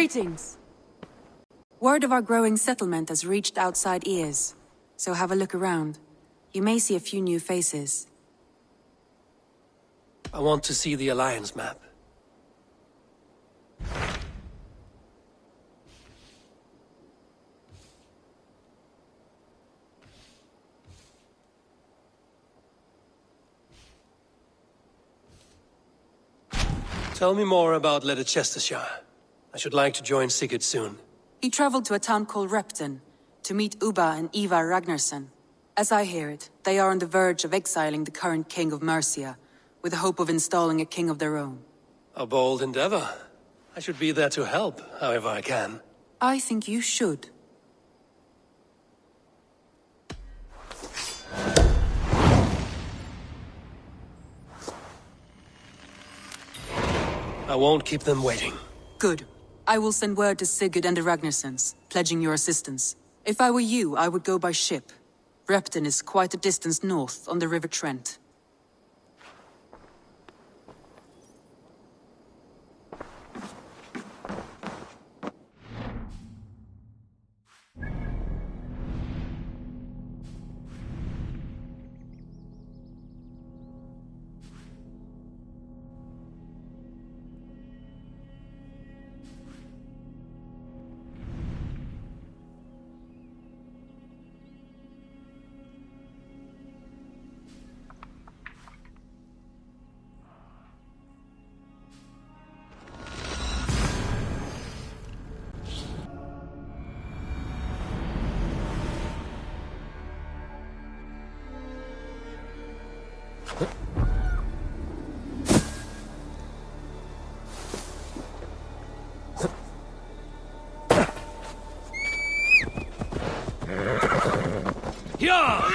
Greetings! Word of our growing settlement has reached outside ears, so have a look around. You may see a few new faces. I want to see the Alliance map. Tell me more about Leicestershire. I should like to join Sigurd soon. He traveled to a town called Repton, to meet Ubba and Eivor Ragnarsson. As I hear it, they are on the verge of exiling the current king of Mercia, with the hope of installing a king of their own. A bold endeavor. I should be there to help, however I can. I think you should. I won't keep them waiting. Good. I will send word to Sigurd and the Ragnarssons, pledging your assistance. If I were you, I would go by ship. Repton is quite a distance north, on the River Trent. Yeah!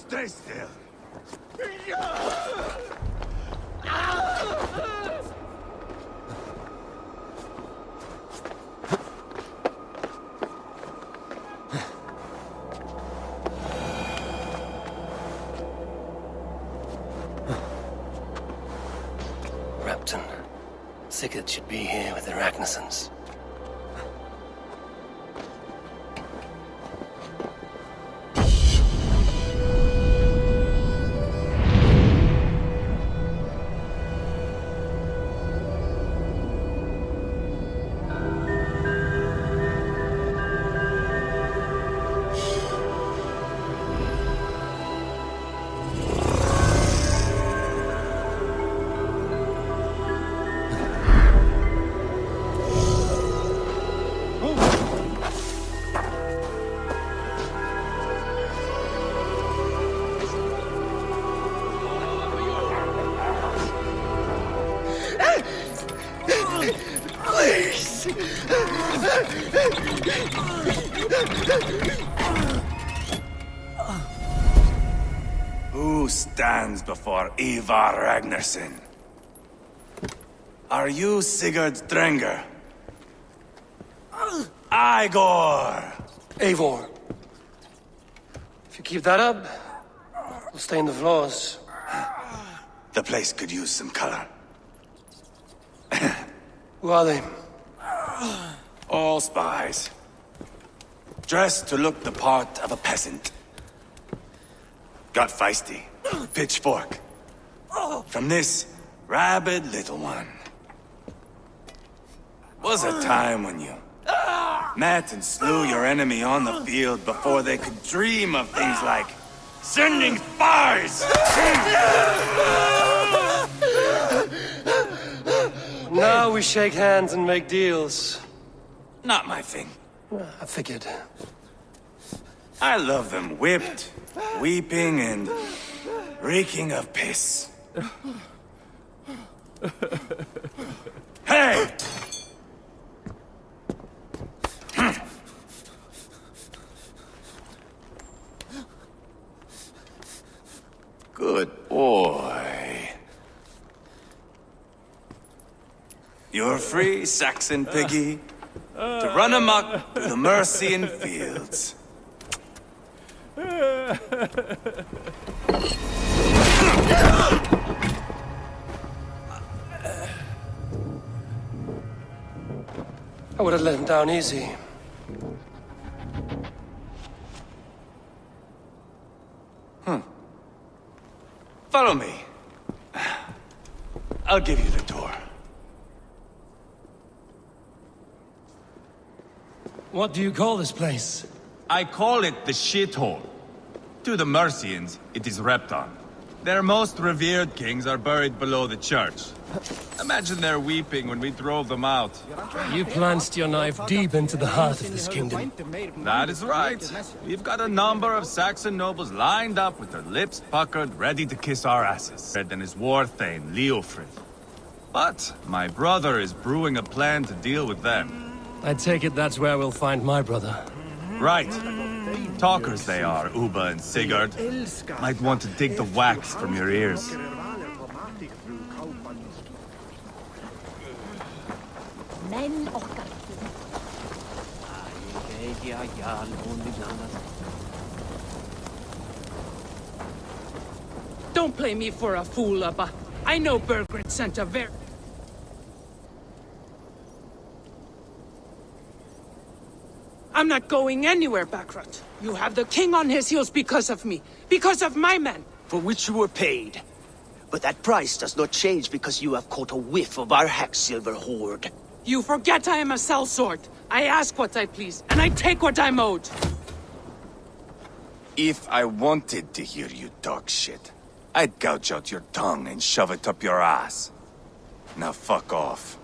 Stay still. Repton. Sigurd should be here with the Ragnarssons. Who stands before Eivor Ragnarsson? Are you Sigurd Drenger? Eivor! Eivor. you keep that up, we'll stain the floors. The place could use some color. Who are they? All spies. Dressed to look the part of a peasant. Got feisty. Pitchfork. From this rabid little one. Was a time when you met and slew your enemy on the field before they could dream of things like sending spies! Now we shake hands and make deals. Not my thing. I figured. I love them whipped, weeping, and reeking of piss. Hey! Good boy. You're free, Saxon piggy, to run amok through the Mercian fields. I would have let him down easy. Follow me. I'll give you the tour. What do you call this place? I call it the shithole. To the Mercians, it is Repton. Their most revered kings are buried below the church. Imagine their weeping when we drove them out. You plunged your knife deep into the heart of this kingdom. That is right. We've got a number of Saxon nobles lined up with their lips puckered, ready to kiss our asses. Red than his war thane, Leofrid. But my brother is brewing a plan to deal with them. I take it that's where we'll find my brother. Right. Talkers they are, Uba and Sigurd. Might want to dig the wax from your ears. Don't play me for a fool, Abba. I know Burgred sent a very... I'm not going anywhere, Backrot. You have the king on his heels because of me. Because of my men. For which you were paid. But that price does not change because you have caught a whiff of our hack-silver hoard. You forget I am a sellsword. I ask what I please, and I take what I'm owed. If I wanted to hear you talk shit, I'd gouge out your tongue and shove it up your ass. Now fuck off.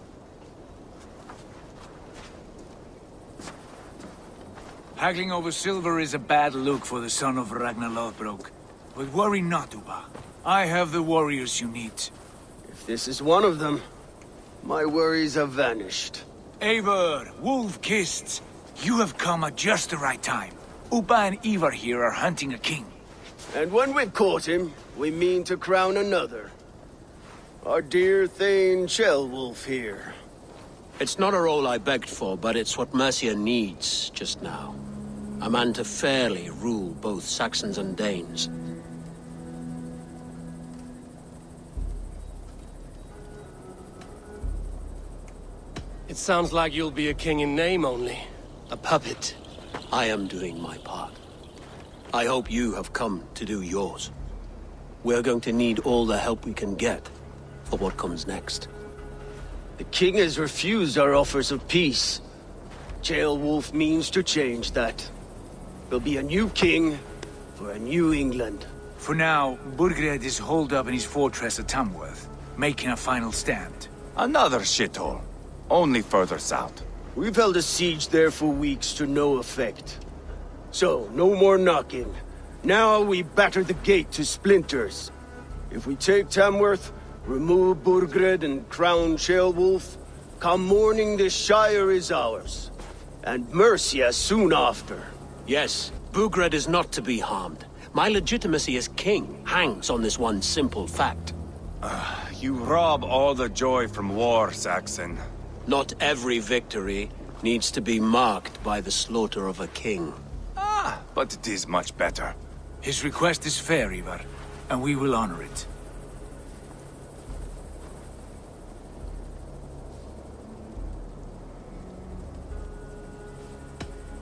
Haggling over silver is a bad look for the son of Ragnar. But worry not, Uba. I have the warriors you need. If this is one of them, my worries have vanished. Eivor, wolf-kissed, you have come at just the right time. Uba and Eivor here are hunting a king. And when we've caught him, we mean to crown another. Our dear Thane Ceolwulf here. It's not a role I begged for, but it's what Mercia needs just now. A man to fairly rule both Saxons and Danes. It sounds like you'll be a king in name only. A puppet. I am doing my part. I hope you have come to do yours. We're going to need all the help we can get for what comes next. The king has refused our offers of peace. Ceolwulf means to change that. There'll be a new king for a new England. For now, Burgred is holed up in his fortress at Tamworth, making a final stand. Another shithole. Only further south. We've held a siege there for weeks to no effect. So, no more knocking. Now we batter the gate to splinters. If we take Tamworth, remove Burgred and crown Ceolwulf, come morning the Shire is ours. And Mercia soon after. Yes, Burgred is not to be harmed. My legitimacy as king hangs on this one simple fact. You rob all the joy from war, Saxon. Not every victory needs to be marked by the slaughter of a king. But it is much better. His request is fair, Eivor, and we will honor it.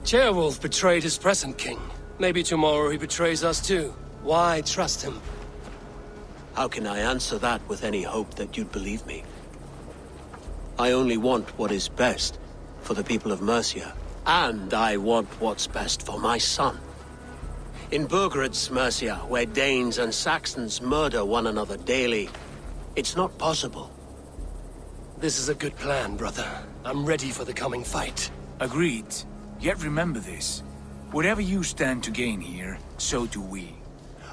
Ceolwulf betrayed his present king. Maybe tomorrow he betrays us too. Why trust him? How can I answer that with any hope that you'd believe me? I only want what is best for the people of Mercia, and I want what's best for my son. In Burgred's Mercia, where Danes and Saxons murder one another daily, it's not possible. This is a good plan, brother. I'm ready for the coming fight. Agreed. Yet remember this. Whatever you stand to gain here, so do we.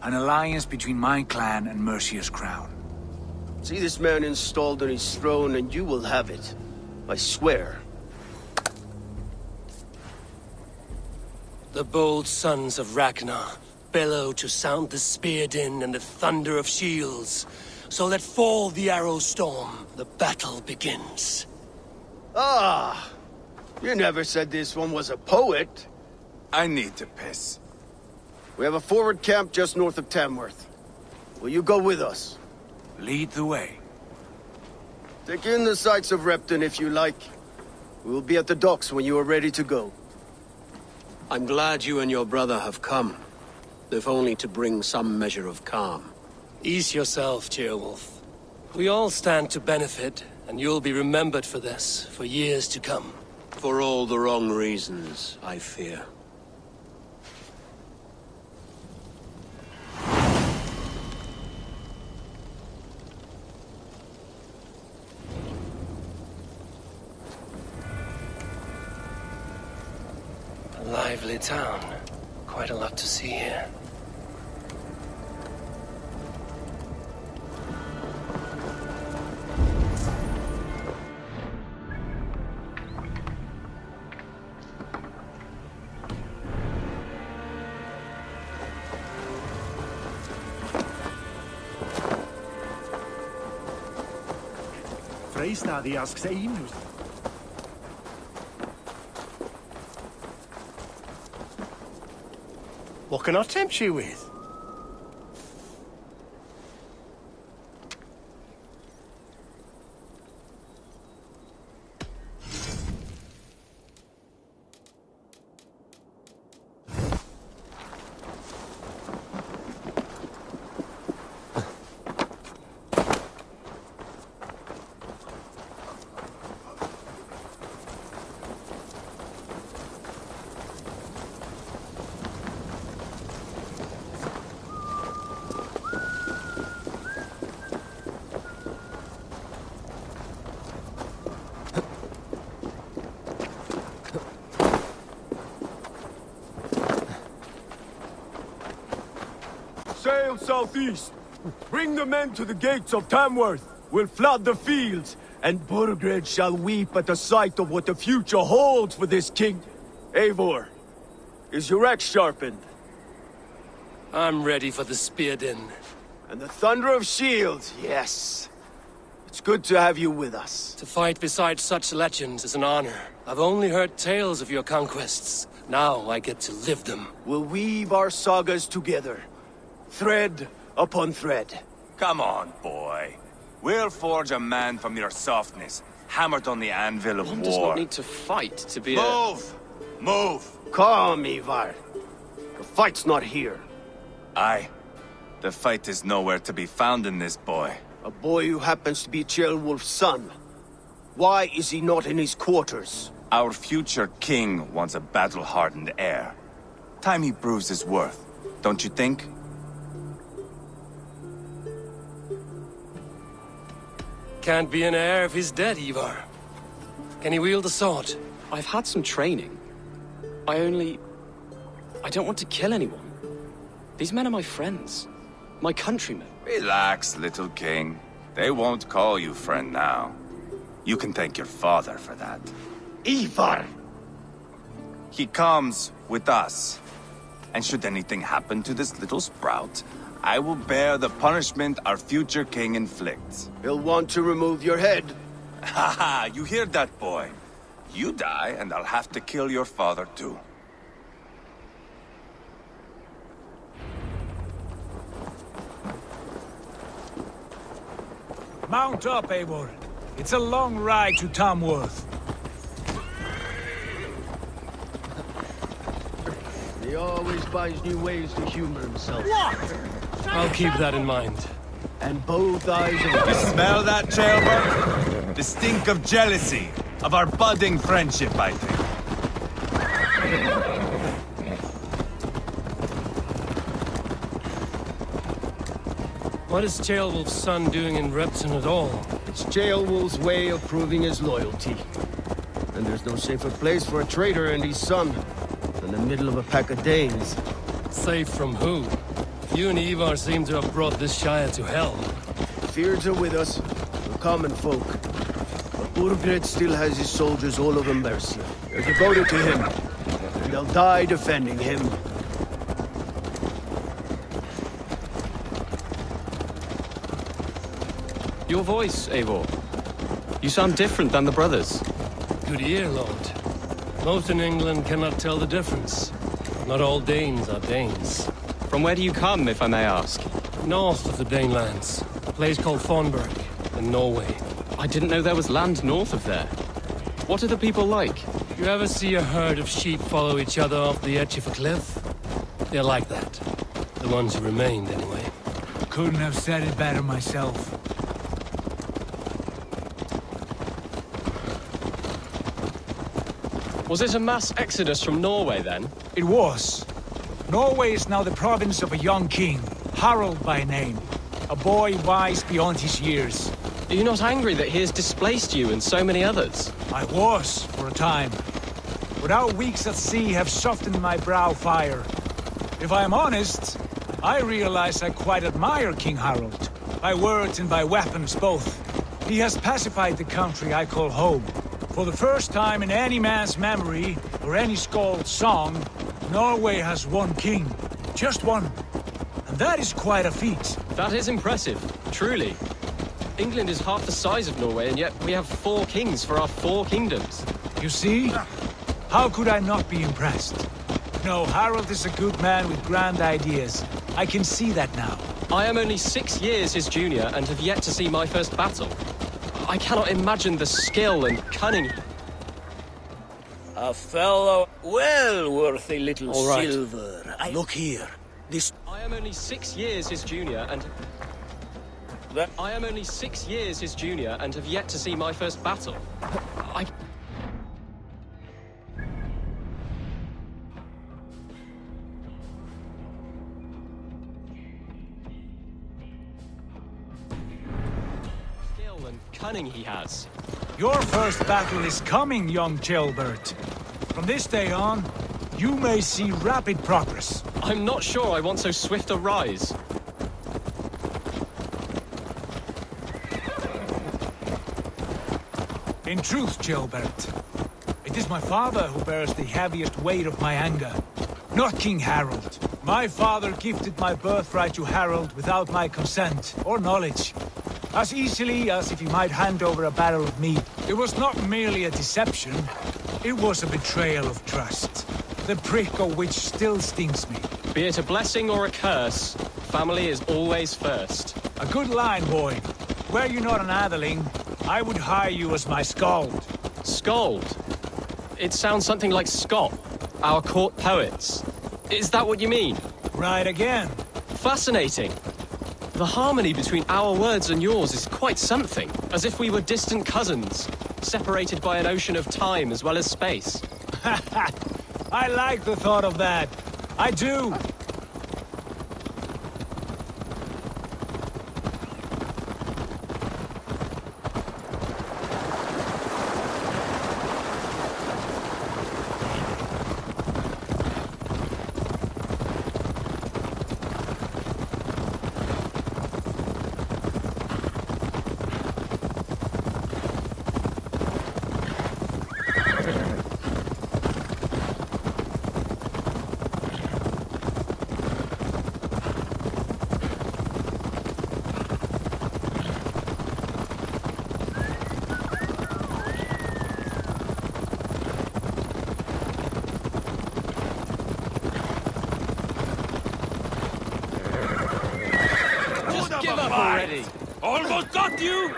An alliance between my clan and Mercia's crown. See this man installed on his throne and you will have it. I swear. The bold sons of Ragnar bellow to sound the spear din and the thunder of shields. So let fall the arrow storm. The battle begins. Ah! You never said this one was a poet. I need to piss. We have a forward camp just north of Tamworth. Will you go with us? Lead the way. Take in the sights of Repton if you like. We will be at the docks when you are ready to go. I'm glad you and your brother have come, if only to bring some measure of calm. Ease yourself, Ceolwulf. We all stand to benefit, and you'll be remembered for this, for years to come. For all the wrong reasons, I fear. A lively town. Quite a lot to see here. Stadia asks Eivor. What can I tempt you with? Sail southeast. Bring the men to the gates of Tamworth. We'll flood the fields, and Burgred shall weep at the sight of what the future holds for this king. Eivor, is your axe sharpened? I'm ready for the spear din. And the thunder of shields, yes. It's good to have you with us. To fight beside such legends is an honor. I've only heard tales of your conquests. Now I get to live them. We'll weave our sagas together. Thread upon thread. Come on, boy. We'll forge a man from your softness, hammered on the anvil of One war. does not need to fight to be Move! Move! Calm, Eivor. The fight's not here. Aye. The fight is nowhere to be found in this boy. A boy who happens to be Ceolwulf's son. Why is he not in his quarters? Our future king wants a battle-hardened heir. Time he proves his worth, don't you think? Can't be an heir if he's dead, Eivor. Can he wield a sword? I've had some training. I don't want to kill anyone. These men are my friends. My countrymen. Relax, little king. They won't call you friend now. You can thank your father for that. Eivor! He comes with us. And should anything happen to this little sprout, I will bear the punishment our future king inflicts. He'll want to remove your head. Haha, you hear that, boy? You die, and I'll have to kill your father, too. Mount up, Eivor. It's a long ride to Tamworth. He always finds new ways to humor himself. I'll keep that in mind. And both eyes You of smell that, Jailbird? The stink of jealousy, of our budding friendship, I think. What is Ceolwulf's son doing in Repton at all? It's Ceolwulf's way of proving his loyalty. And there's no safer place for a traitor and his son than the middle of a pack of Danes. Safe from who? You and Eivor seem to have brought this Shire to hell. Fears are with us, the common folk. But Burgred still has his soldiers all over Mercia. They're devoted to him, and they'll die defending him. Your voice, Eivor. You sound different than the brothers. Good ear, Lord. Most in England cannot tell the difference. Not all Danes are Danes. From where do you come, if I may ask? North of the Danelands. A place called Thornburg, in Norway. I didn't know there was land north of there. What are the people like? You ever see a herd of sheep follow each other off the edge of a cliff? They're like that. The ones who remained, anyway. Couldn't have said it better myself. Was it a mass exodus from Norway, then? It was. Norway is now the province of a young king, Harald by name. A boy wise beyond his years. Are you not angry that he has displaced you and so many others? I was, for a time. But our weeks at sea have softened my brow fire. If I am honest, I realize I quite admire King Harald. By words and by weapons both. He has pacified the country I call home. For the first time in any man's memory, or any skald's song, Norway has one king. Just one. And that is quite a feat. That is impressive, truly. England is half the size of Norway, and yet we have 4 kings for our 4 kingdoms. You see? How could I not be impressed? No, Harald is a good man with grand ideas. I can see that now. I am only 6 years his junior and have yet to see my first battle. I cannot imagine the skill and cunning. A fellow well worth a little All right. silver. Look here. This... I am only 6 years his junior and... I am only 6 years his junior and have yet to see my first battle. I... skill and cunning he has. Your first battle is coming, young Ceolbert. From this day on, you may see rapid progress. I'm not sure I want so swift a rise. In truth, Ceolbert, it is my father who bears the heaviest weight of my anger, not King Harald. My father gifted my birthright to Harald without my consent or knowledge, as easily as if he might hand over a barrel of meat. It was not merely a deception, it was a betrayal of trust, the prick of which still stings me. Be it a blessing or a curse, family is always first. A good line, boy. Were you not an atheling, I would hire you as my skald. Skald? It sounds something like Scott, our court poets. Is that what you mean? Right again. Fascinating. The harmony between our words and yours is quite something. As if we were distant cousins, separated by an ocean of time as well as space. I like the thought of that. I do. Almost got you!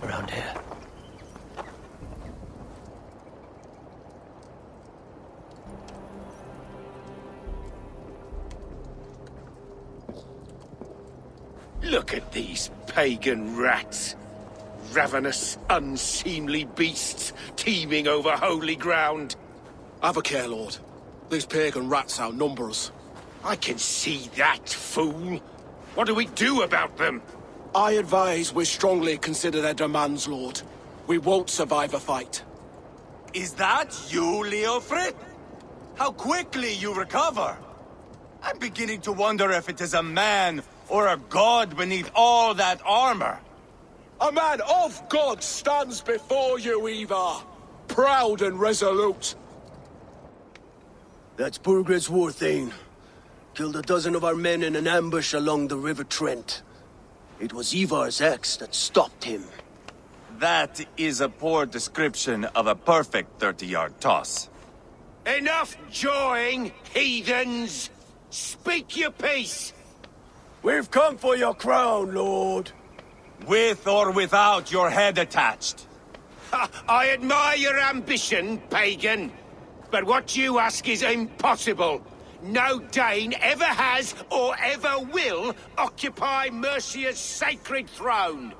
Around here. Look at these pagan rats. Ravenous, unseemly beasts teeming over holy ground. Have a care, Lord. These pagan rats outnumber us. I can see that, fool. What do we do about them? I advise we strongly consider their demands, Lord. We won't survive a fight. Is that you, Leofrid? How quickly you recover! I'm beginning to wonder if it is a man or a god beneath all that armor. A man of God stands before you, Eivor. Proud and resolute. That's Burgred's Warthane. Killed a dozen of our men in an ambush along the River Trent. It was Eivor's axe that stopped him. That is a poor description of a perfect 30-yard toss. Enough jawing, heathens! Speak your piece! We've come for your crown, Lord. With or without your head attached. I admire your ambition, pagan. But what you ask is impossible. No Dane ever has or ever will occupy Mercia's sacred throne.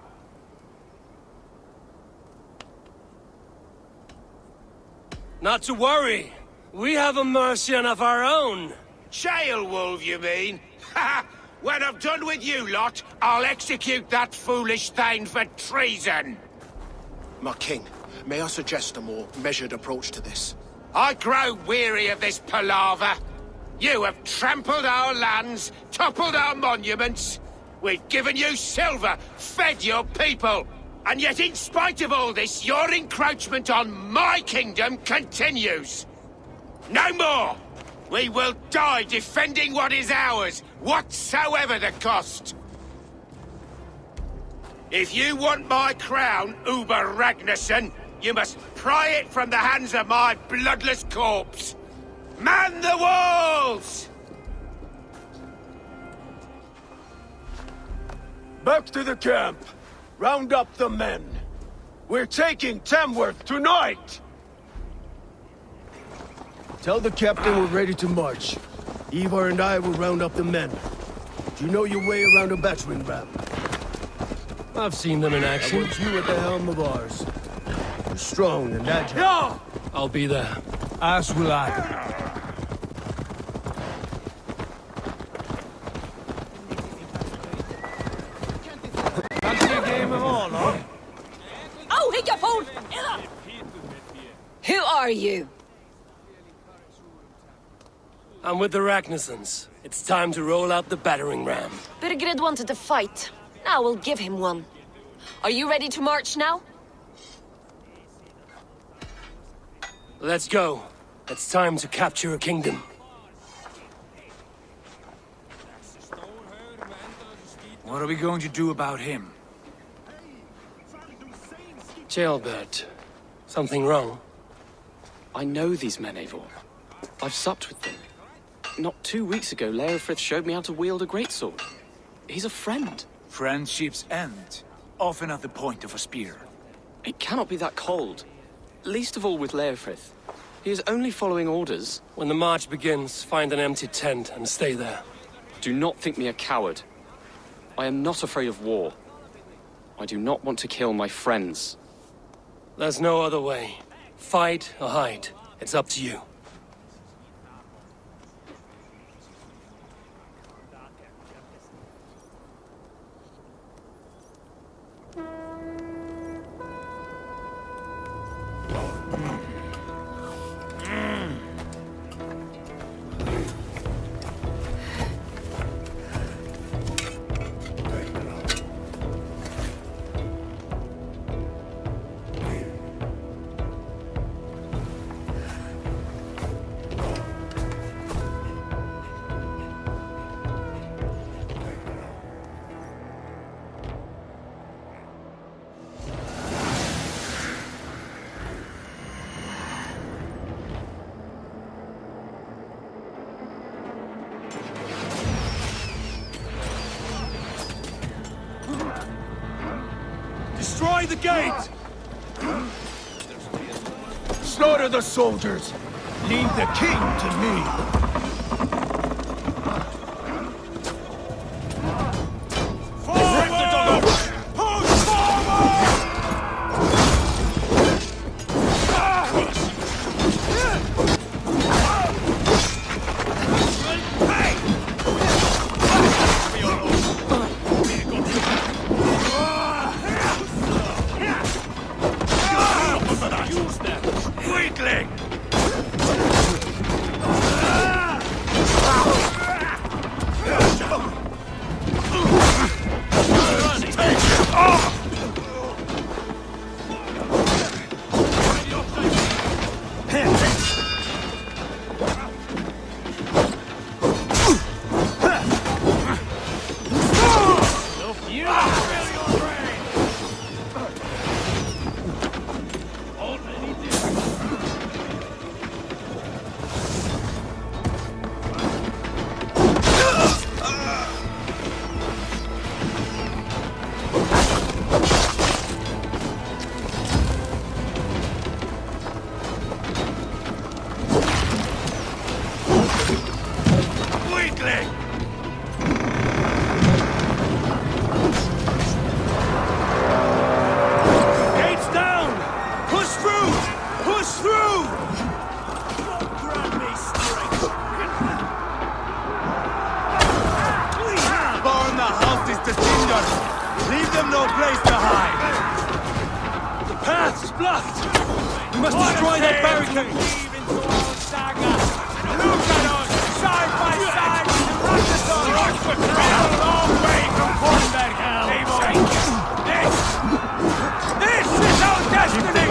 Not to worry. We have a Mercian of our own. Jailwolf, you mean? Ha! When I'm done with you lot, I'll execute that foolish thing for treason. My king, may I suggest a more measured approach to this? I grow weary of this palaver. You have trampled our lands, toppled our monuments. We've given you silver, fed your people. And yet in spite of all this, your encroachment on my kingdom continues. No more! We will die defending what is ours, whatsoever the cost. If you want my crown, Uber Ragnarsson, you must pry it from the hands of my bloodless corpse. Man the walls! Back to the camp. Round up the men. We're taking Tamworth tonight! Tell the captain we're ready to march. Eivor and I will round up the men. Do you know your way around a battering ram? I've seen them in I action. want you at the helm of ours. You're strong and agile. Yeah! I'll be there. As will I. Fancy a game of all, huh? Oh, he got phone! Who are you? I'm with the Ragnarsons. It's time to roll out the battering ram. Birgrid wanted to fight. Now we'll give him one. Are you ready to march now? Let's go. It's time to capture a kingdom. What are we going to do about him? Jailbird. Something wrong? I know these men, Eivor. I've supped with them. Not 2 weeks ago, Leofrith showed me how to wield a greatsword. He's a friend. Friendships end, often at the point of a spear. It cannot be that cold. Least of all with Leofrith. He is only following orders. When the march begins, find an empty tent and stay there. Do not think me a coward. I am not afraid of war. I do not want to kill my friends. There's no other way. Fight or hide. It's up to you. Destroy the gate! Slaughter the soldiers! Leave the king to me! Leave them no place to hide! The path's blocked! We must destroy that barricade! Leave into our saga! Look at us! Side by side! We're a long way from Kornberg, Eivor! This is our destiny!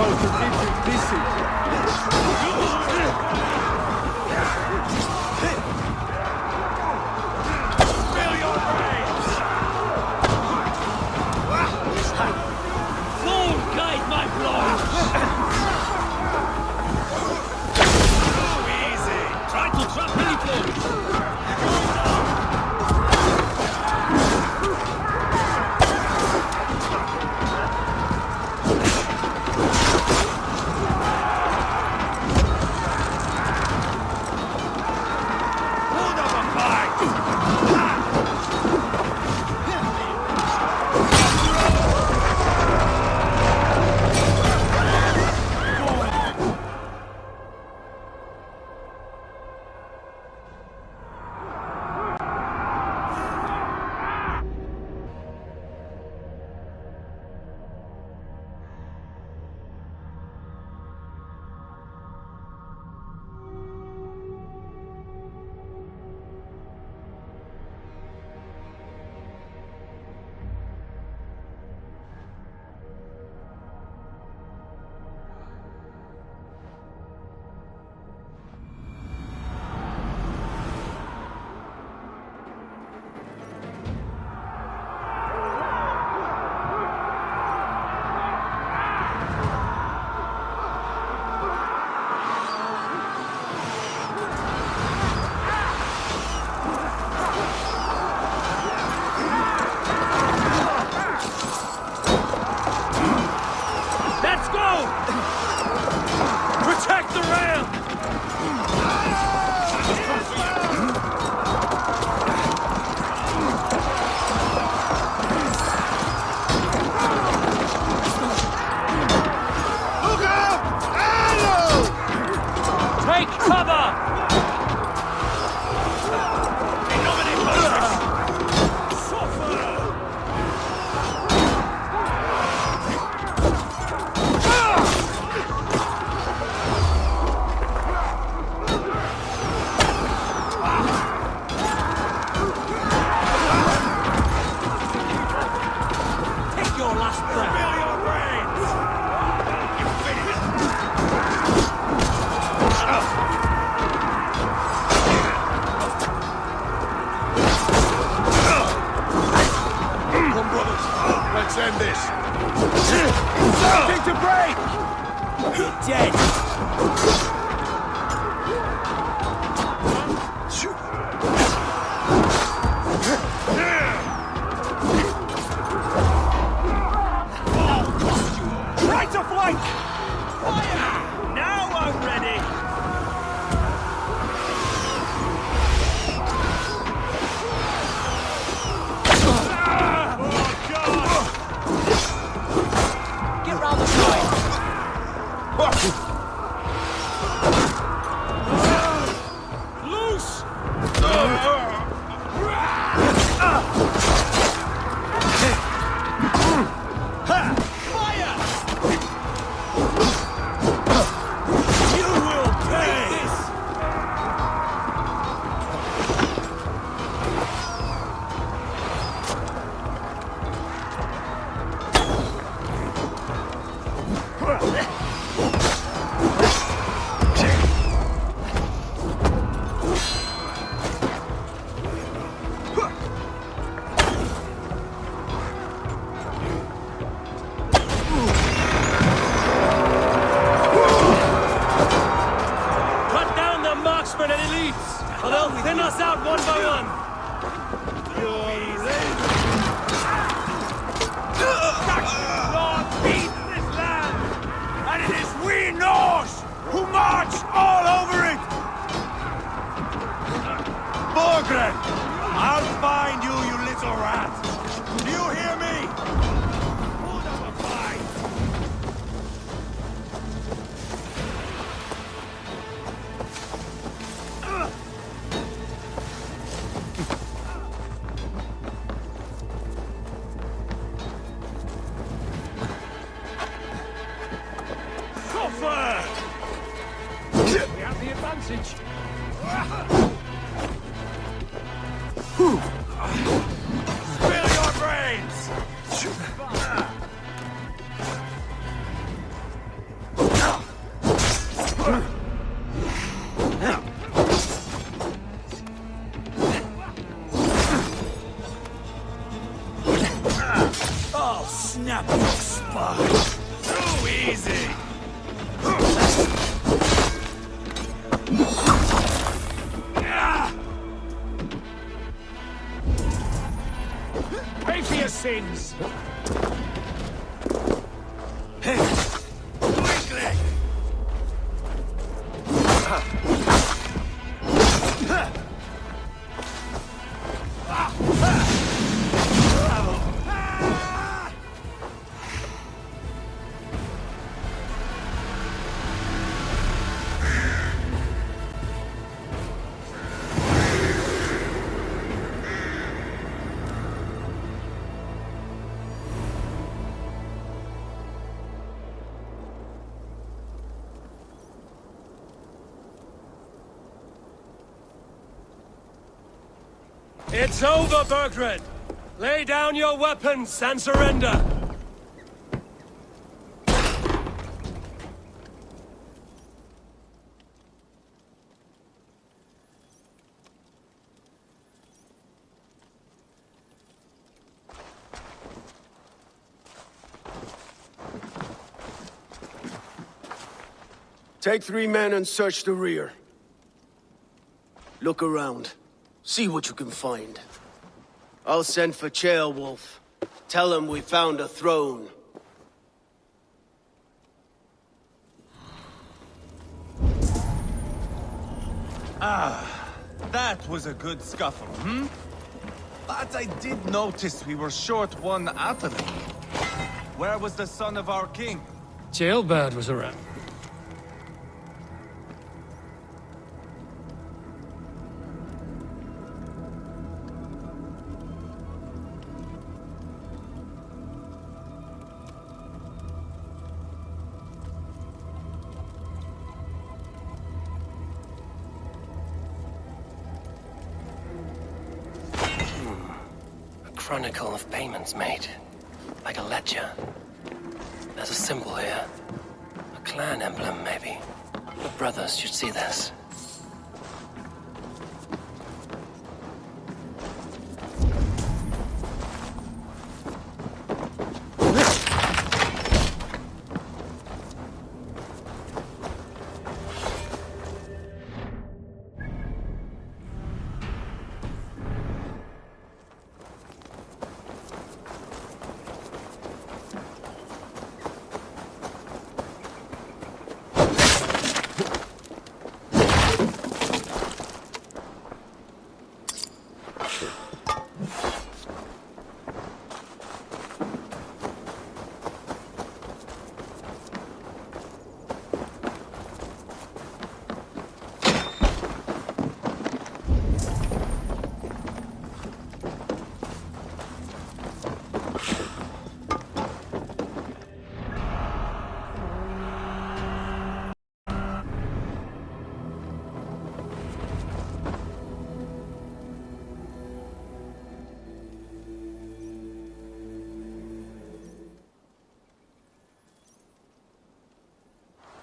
Feel your brains! Full guide my blow! Easy! Try to trap any blows! or they'll thin us out one by one. Lord feeds this land, and it is we Norse who march all over it! Borgren! I'll find you, you little rat! Do you hear me? Put up a fight! Tougher! We have the advantage. Spill your brains! I'll snap your spine. Too easy! Pay for your sins. Quickly! It's over, Bergred! Lay down your weapons and surrender! Take 3 men and search the rear. Look around. See what you can find. I'll send for Ceolwulf. Tell him we found a throne. That was a good scuffle, hmm? But I did notice we were short one athlete. Where was the son of our king? Jailbird was around. Chronicle of payments made. Like a ledger. There's a symbol here. A clan emblem, maybe. The brothers should see this.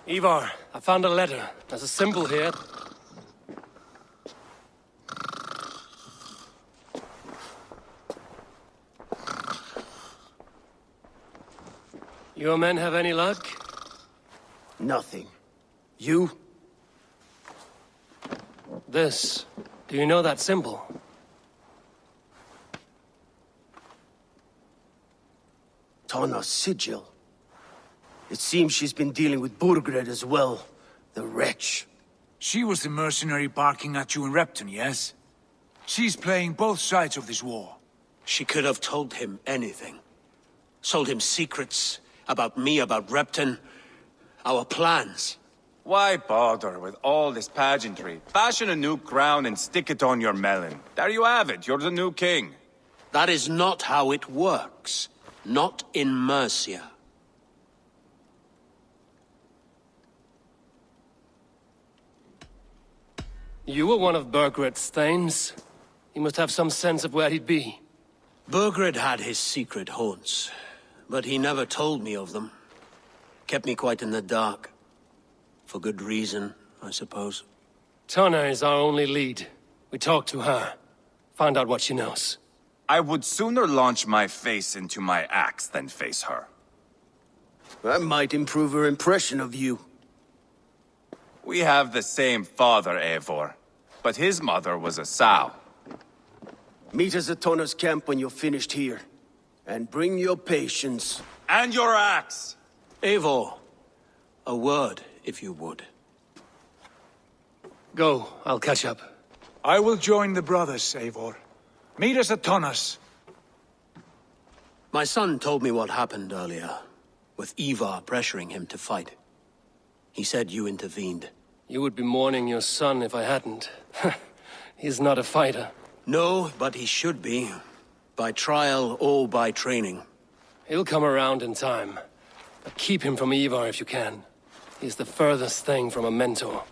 Eivor, I found a letter. There's a symbol here. Your men have any luck? Nothing. You? This. Do you know that symbol? Tana's sigil. It seems she's been dealing with Burgred as well. The wretch. She was the mercenary barking at you in Repton, yes? She's playing both sides of this war. She could have told him anything. Sold him secrets about me, about Repton, our plans. Why bother with all this pageantry? Fashion a new crown and stick it on your melon. There you have it, you're the new king. That is not how it works. Not in Mercia. You were one of Burgred's thanes. He must have some sense of where he'd be. Burgred had his secret haunts, but he never told me of them. Kept me quite in the dark. For good reason, I suppose. Tana is our only lead. We talked to her. Find out what she knows. I would sooner launch my face into my axe than face her. That might improve her impression of you. We have the same father, Eivor. But his mother was a sow. Meet us at Tana's camp when you're finished here. And bring your patience. And your axe! Eivor, a word, if you would. Go, I'll catch up. I will join the brothers, Eivor. Meet us at Tana's. My son told me what happened earlier, with Eivor pressuring him to fight. He said you intervened. You would be mourning your son if I hadn't. He's not a fighter. No, but he should be. By trial or by training. He'll come around in time. But keep him from Eivor if you can. He's the furthest thing from a mentor.